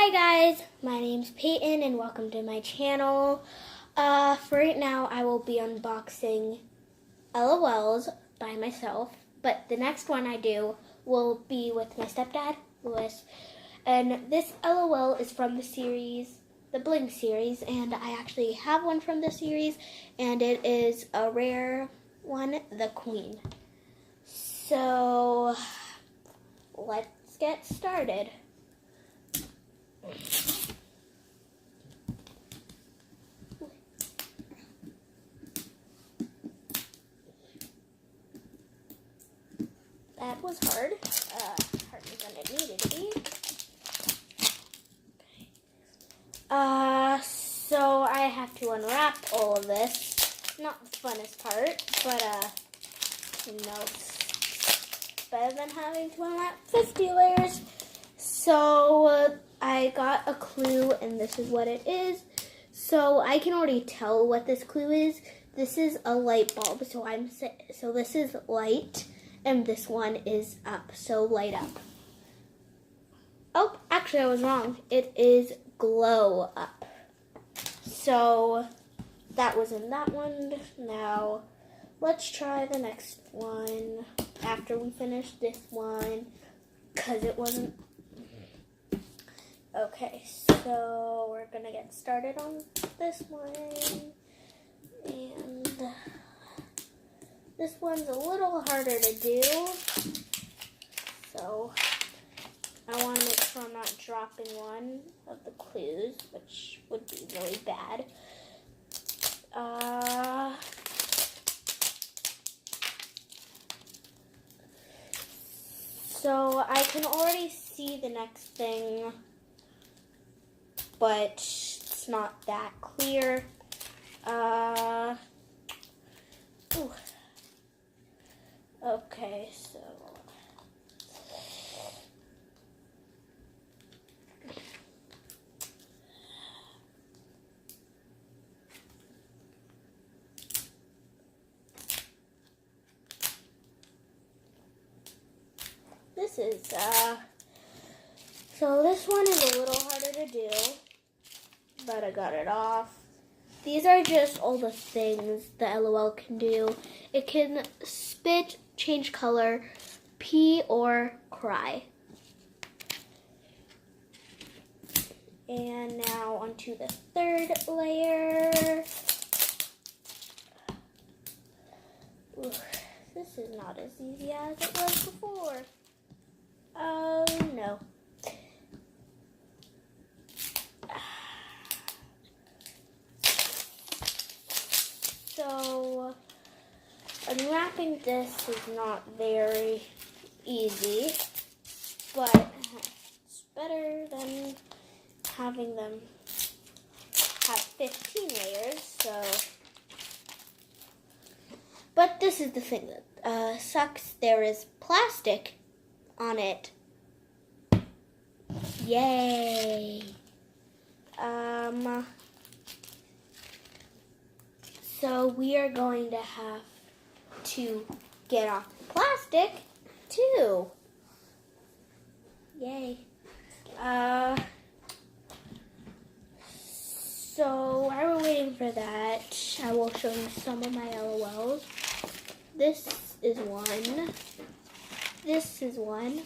Hi guys, my name's Peyton and welcome to my channel. For right now I will be unboxing LOLs by myself, but the next one I do will be with my stepdad, Louis. And this LOL is from the series, the Bling series, and I actually have one from the series, and it is a rare one, the Queen. So, let's get started. That was hard. Harder than it needed to be. So I have to unwrap all of this. Not the funnest part, but it's better than having to unwrap 50 layers. So I got a clue, and this is what it is. So I can already tell what this clue is. This is a light bulb. So this is light. And this one is up, so light up. Oh, actually I was wrong. It is glow up. So that was in that one. Now let's try the next one after we finish this one, because it wasn't. Okay, so we're gonna get started on this one. And this one's a little harder to do, so I want to make sure I'm not dropping one of the clues, which would be really bad. So I can already see the next thing, but it's not that clear. Ooh. Okay, so this one is a little harder to do, but I got it off. These are just all the things the LOL can do. It can spit, change color, pee, or cry. And now onto the third layer. Ooh, this is not as easy as it was before. Oh no. So, unwrapping this is not very easy, but it's better than having them have 15 layers, so. But this is the thing that sucks. There is plastic on it. Yay! So we are going to have to get off the plastic too. Yay. So while we're waiting for that, I will show you some of my LOLs. This is one. This is one.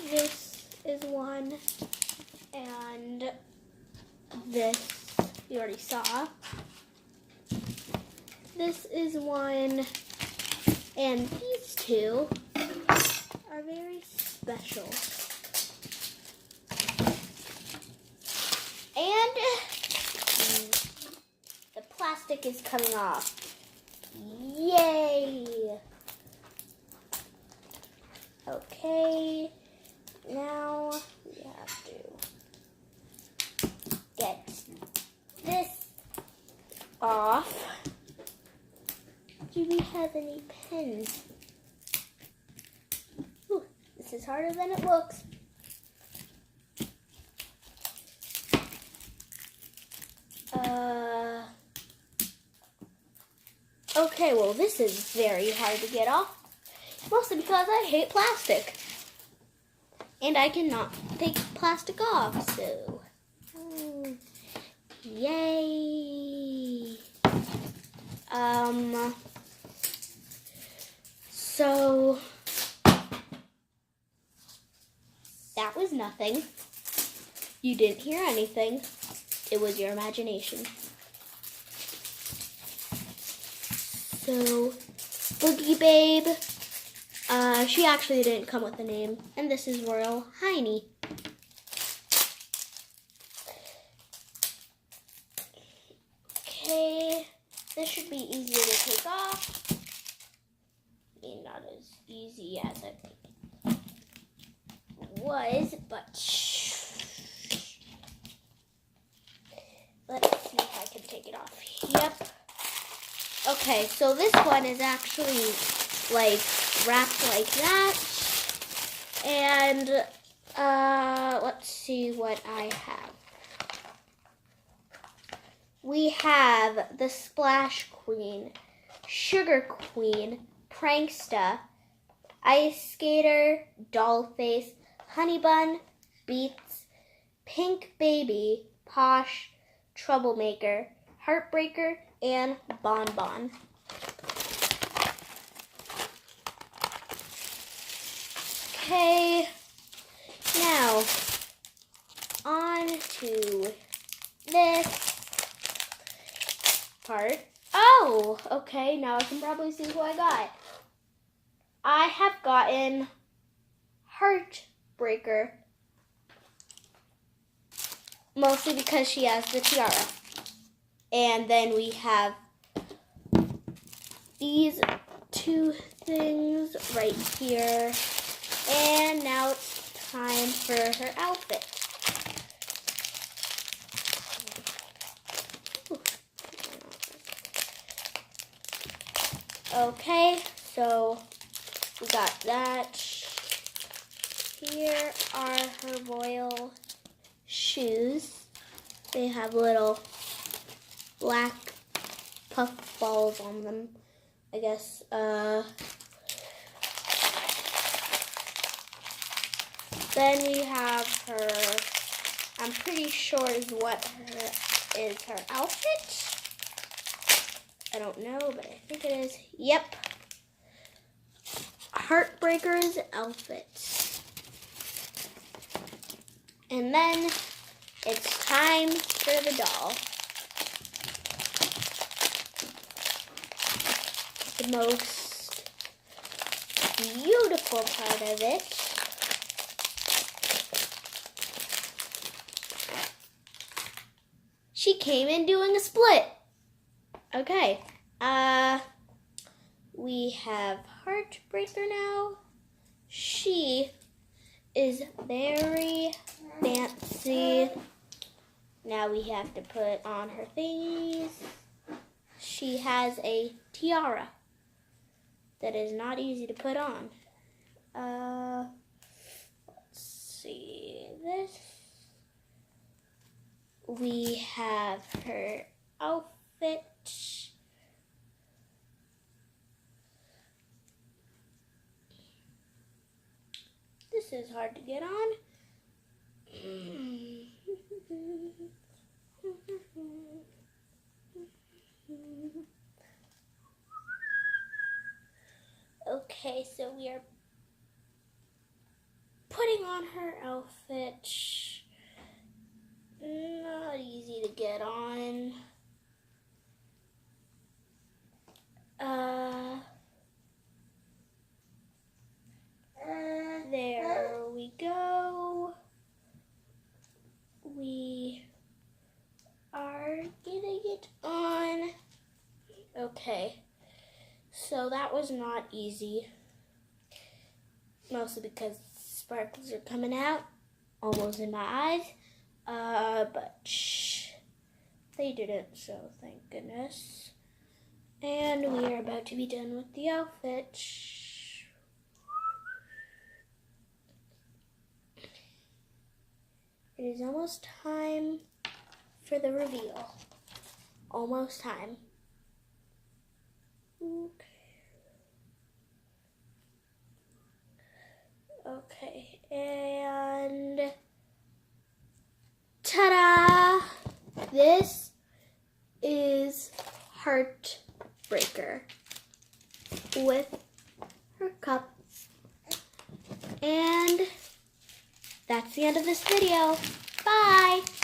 This is one. And this you already saw. This is one, and these two are very special. And the plastic is coming off. Yay! Okay, now we have to get this off. Do we have any pens? Ooh, this is harder than it looks. Okay, well this is very hard to get off. Mostly because I hate plastic. And I cannot take plastic off, so yay. So that was nothing. You didn't hear anything. It was your imagination. So, Boogie Babe, she actually didn't come with a name. And this is Royal Heiny. Okay, this should be easier to take off. I mean, not as easy as it was, but let's see if I can take it off. Yep. Okay, so this one is actually like wrapped like that. And let's see what I have. We have the Splash Queen, Sugar Queen, Pranksta, Ice Skater, Dollface, Honey Bun, Beats, Pink Baby, Posh, Troublemaker, Heartbreaker, and Bonbon. Okay, now on to this part. Oh, okay, now I can probably see who I got. I have gotten Heartbreaker, mostly because she has the tiara. And then we have these two things right here. And now it's time for her outfit. Okay, so we got that. Here are her royal shoes. They have little black puff balls on them, I guess. Then we have her, I'm pretty sure is her outfit. I don't know, but I think it is. Yep. Heartbreaker's outfit. And then it's time for the doll. The most beautiful part of it she came in doing a split. Okay, we have Heartbreaker now. She is very fancy. Now we have to put on her thingies. She has a tiara that is not easy to put on. Let's see this. We have her outfit. This is hard to get on. Okay, so we are putting on her outfit. Not easy to get on. There we go. We are getting it on. Okay, so that was not easy. Mostly because sparkles are coming out, almost in my eyes. But they didn't, so thank goodness. And we are about to be done with the outfit. It is almost time for the reveal. Almost time. Okay, and ta-da! This is Heartbreaker with her cup. And that's the end of this video. Bye!